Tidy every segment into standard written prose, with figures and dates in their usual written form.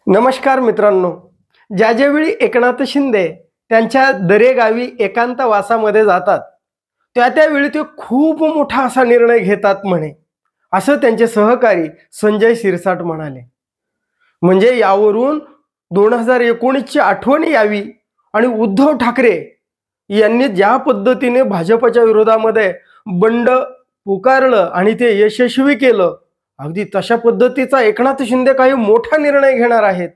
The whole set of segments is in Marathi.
नमस्कार मित्रांनो. ज्यावेळी एकनाथ शिंदे त्यांच्या दरेगावी एकांतवासामध्ये जातात, त्यावेळी ते खूप मोठा असा निर्णय घेतात म्हणे, असं त्यांचे सहकारी संजय शिरसाट म्हणाले. म्हणजे यावरून 2019ची आठवण यावी आणि उद्धव ठाकरे यांनी ज्या पद्धतीने भाजपच्या विरोधामध्ये बंड पुकारलं आणि ते यशस्वी केलं, अगदी तशा पद्धतीचा एकनाथ शिंदे काही मोठा निर्णय घेणार आहेत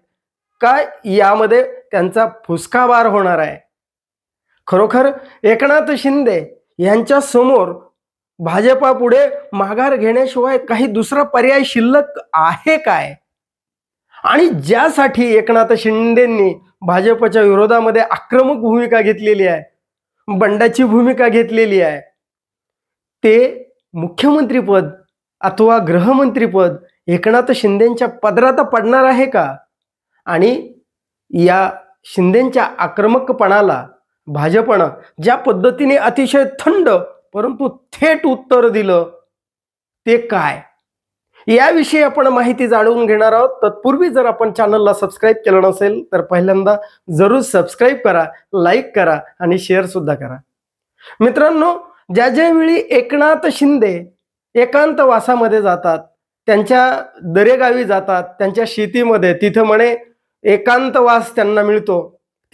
काय यामध्ये त्यांचा फुसकाबार होणार आहे. खरोखर एकनाथ शिंदे यांच्या समोर भाजपा पुढे माघार घेण्याशिवाय काही दुसरा पर्याय शिल्लक आहे काय? आणि ज्यासाठी एकनाथ शिंदेंनी भाजपच्या विरोधामध्ये आक्रमक भूमिका घेतलेली आहे, बंडाची भूमिका घेतलेली आहे, ते मुख्यमंत्रीपद अथवा गृहमंत्रीपद एकनाथ शिंदेंच्या पदरात पडणार आहे का? आणि या शिंदेंच्या आक्रमकपणाला भाजपनं ज्या पद्धतीने अतिशय थंड परंतु थेट उत्तर दिलं, ते काय याविषयी आपण माहिती जाणून घेणार आहोत. तत्पूर्वी जर आपण चॅनलला सबस्क्राईब केलं नसेल तर पहिल्यांदा जरूर सबस्क्राईब करा, लाईक करा आणि शेअर सुद्धा करा. मित्रांनो, ज्यावेळी एकनाथ शिंदे एकांतवासामध्ये जातात, त्यांच्या दरेगावी जातात, त्यांच्या शेतीमध्ये, तिथं म्हणे एकांतवास त्यांना मिळतो,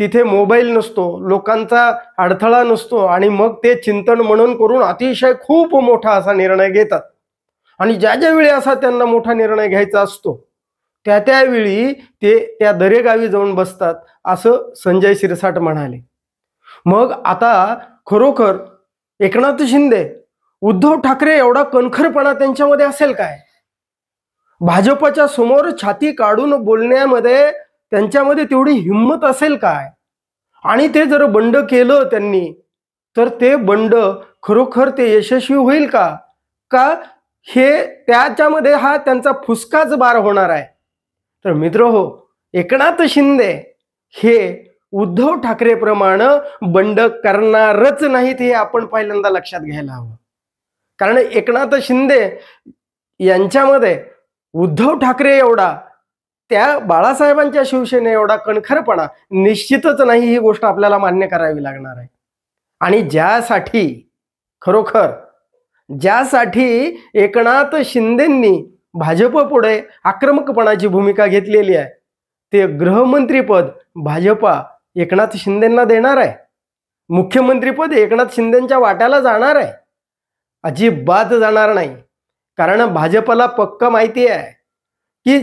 तिथे मोबाईल नसतो, लोकांचा अडथळा नसतो आणि मग ते चिंतन मनन करून अतिशय खूप मोठा असा निर्णय घेतात. आणि ज्यावेळी असा त्यांना मोठा निर्णय घ्यायचा असतो त्यावेळी ते त्या दरेगावी जाऊन बसतात, असं संजय शिरसाट म्हणाले. मग आता खरोखर एकनाथ शिंदे, उद्धव ठाकरे एवढा कणखरपणा त्यांच्यामध्ये असेल काय? भाजपच्या समोर छाती काढून बोलण्यामध्ये त्यांच्यामध्ये तेवढी हिंमत असेल काय? आणि ते जर बंड केलं त्यांनी तर ते बंड खरोखर ते यशस्वी होईल का? का हे त्याच्यामध्ये हा त्यांचा फुसकाच बार होणार आहे? तर मित्रहो, एकनाथ शिंदे हे उद्धव ठाकरे प्रमाणे बंड करणारच नाहीत, हे आपण पहिल्यांदा लक्षात घ्यायला हवं. कारण एकनाथ शिंदे यांच्यामध्ये उद्धव ठाकरे एवढा, त्या बाळासाहेबांच्या शिवसेने एवढा कणखरपणा निश्चितच नाही, ही गोष्ट आपल्याला मान्य करावी लागणार आहे. आणि ज्यासाठी एकनाथ शिंदेंनी भाजप पुढे आक्रमकपणाची भूमिका घेतलेली आहे, ते गृहमंत्रीपद भाजपा एकनाथ शिंदेंना देणार आहे. मुख्यमंत्रीपद एकनाथ शिंदेंच्या वाट्याला जाणार आहे? अजिबात जाणार नाही. कारण भाजपला पक्क माहिती आहे की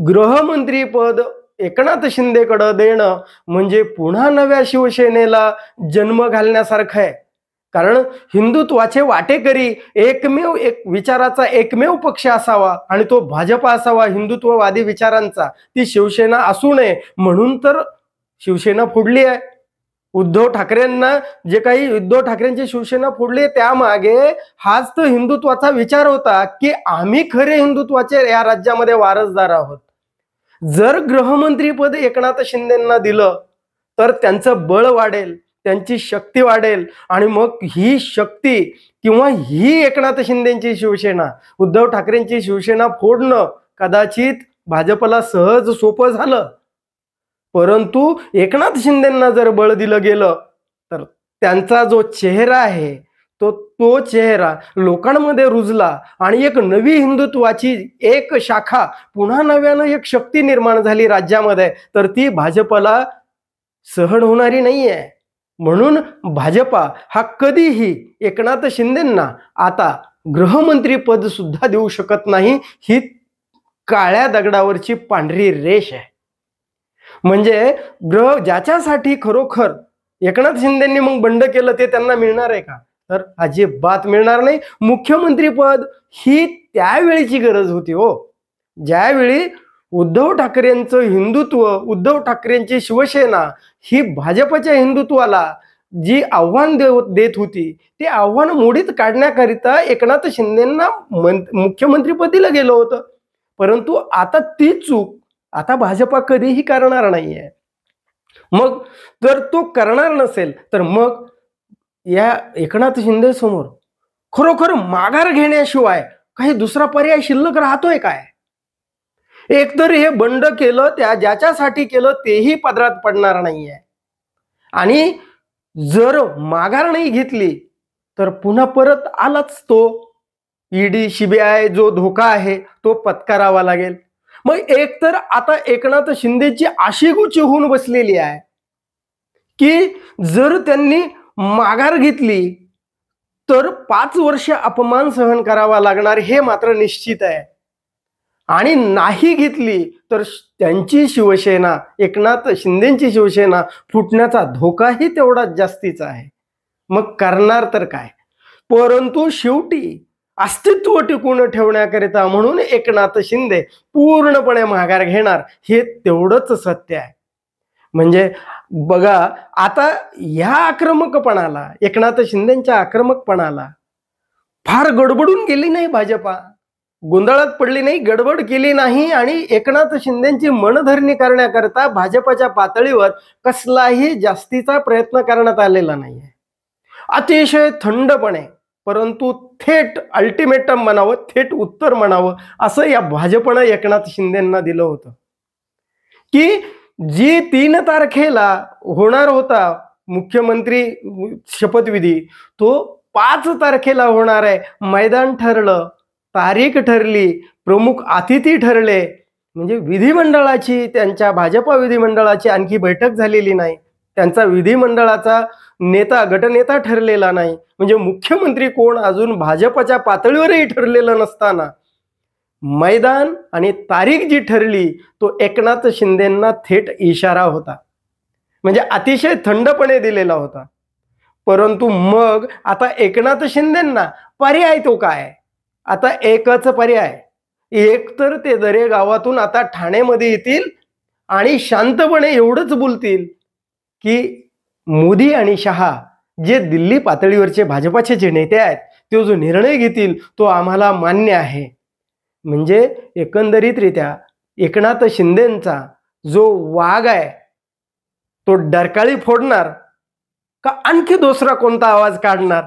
गृहमंत्रीपद एकनाथ शिंदेकडे देणं म्हणजे पुन्हा नव्या शिवसेनेला जन्म घालण्यासारखं आहे. कारण हिंदुत्वाचे वाटेकरी एक विचाराचा एकमेव पक्ष असावा आणि तो भाजपा असावा, हिंदुत्ववादी विचारांचा. ती शिवसेना असू नये म्हणून तर शिवसेना फोडली आहे. उद्धव ठाकरेंची शिवसेना फोडली, त्यामागे हाच तर हिंदुत्वाचा विचार होता की आम्ही खरे हिंदुत्वाचे या राज्यामध्ये वारसदार आहोत. जर गृहमंत्रीपद एकनाथ शिंदेंना दिलं तर त्यांचं बळ वाढेल, त्यांची शक्ती वाढेल आणि मग ही शक्ती किंवा ही एकनाथ शिंदेंची शिवसेना, उद्धव ठाकरेंची शिवसेना फोडणं कदाचित भाजपला सहज सोपं झालं. परंतु एकनाथ शिंदेंना जर बळ दिलं गेलं तर त्यांचा जो चेहरा आहे तो चेहरा लोकांमध्ये रुजला आणि एक नवी हिंदुत्वाची एक शाखा, पुन्हा नव्यानं एक शक्ती निर्माण झाली राज्यामध्ये, तर ती भाजपला सहन होणारी नाहीये. म्हणून भाजपा हा कधीही एकनाथ शिंदेंना आता गृहमंत्री पद सुद्धा देऊ शकत नाही. ही काळ्या दगडावरची पांढरी रेष आहे. म्हणजे ज्याच्यासाठी खरोखर एकनाथ शिंदेंनी मग बंड केलं ते त्यांना मिळणार आहे का? तर अजिबात मिळणार नाही. मुख्यमंत्रीपद ही त्यावेळीची गरज होती हो, ज्यावेळी उद्धव ठाकरेंचं हिंदुत्व, उद्धव ठाकरेंची शिवसेना ही भाजपच्या हिंदुत्वाला जी आव्हान देत होती, ते आव्हान मोडीत काढण्याकरिता एकनाथ शिंदेंना मुख्यमंत्रीपद दिलं गेलं होतं. परंतु आता ती चूक आता भाजपा कधीही करणार नाहीये. मग जर तो करणार नसेल तर मग या एकनाथ शिंदे समोर खरोखर माघार घेण्याशिवाय काही दुसरा पर्याय शिल्लक राहतोय काय? एकतर हे बंड केलं, ज्याच्यासाठी केलं तेही पदरात पडणार नाहीये, आणि जर माघार नाही घेतली तर पुन्हा परत आलाच तो ईडी सीबीआय जो धोका आहे तो पत्करावा लागेल. मग एकतर आता एकनाथ शिंदेची अशी गुची होऊन बसलेली आहे की जर त्यांनी माघार घेतली तर 5 वर्ष अपमान सहन करावा लागणार हे मात्र निश्चित आहे, आणि नाही घेतली तर त्यांची शिवसेना, एकनाथ शिंदेची शिवसेना फुटण्याचा धोकाही तेवढाच जास्तीचा आहे. मग करणार तर काय? परंतु शेवटी अस्तित्व टिकून ठेवण्याकरिता म्हणून एकनाथ शिंदे पूर्णपणे माघार घेणार हे तेवढंच सत्य आहे. म्हणजे बघा, आता ह्या आक्रमकपणाला, एकनाथ शिंदेच्या आक्रमकपणाला फार गडबडून गेली नाही भाजपा, गोंधळात पडली नाही, गडबड केली नाही, आणि एकनाथ शिंदेची मनधरणी करण्याकरता भाजपच्या पातळीवर कसलाही जास्तीचा प्रयत्न करण्यात आलेला नाहीये. अतिशय थंडपणे, परंतु थेट अल्टिमेटम म्हणावं, थेट उत्तर म्हणावं, असं या भाजपनं एकनाथ शिंदेंना दिलं होतं की जी 3 तारखेला होणार होता मुख्यमंत्री शपथविधी, तो 5 तारखेला होणार आहे. मैदान ठरलं, तारीख ठरली, प्रमुख अतिथी ठरले, म्हणजे विधिमंडळाची, त्यांच्या भाजपा विधिमंडळाची आणखी बैठक झालेली नाही, त्यांचा विधिमंडळाचा नेता, गटनेता ठरलेला नाही, म्हणजे मुख्यमंत्री कोण अजून भाजपच्या पातळीवरही ठरलेलं नसताना मैदान आणि तारीख जी ठरली तो एकनाथ शिंदेंना थेट इशारा होता, म्हणजे अतिशय थंडपणे दिलेला होता. परंतु मग आता एकनाथ शिंदेंना पर्याय तो काय? आता एकच पर्याय, एक तर ते दरे गावातून आता ठाण्यामध्ये येतील आणि शांतपणे एवढंच बोलतील की मोदी आणि शहा जे दिल्ली पातळीवरचे भाजपाचे जे नेते आहेत ते जो निर्णय घेतील तो आम्हाला मान्य आहे. म्हणजे एकंदरीतरित्या एकनाथ शिंदेंचा जो वाघ आहे तो डरकाळी फोडणार का आणखी दुसरा कोणता आवाज काढणार?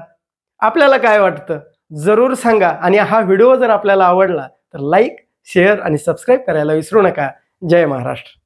आपल्याला काय वाटतं जरूर सांगा, आणि हा व्हिडिओ जर आपल्याला आवडला तर लाईक, शेअर आणि सबस्क्राईब करायला विसरू नका. जय महाराष्ट्र.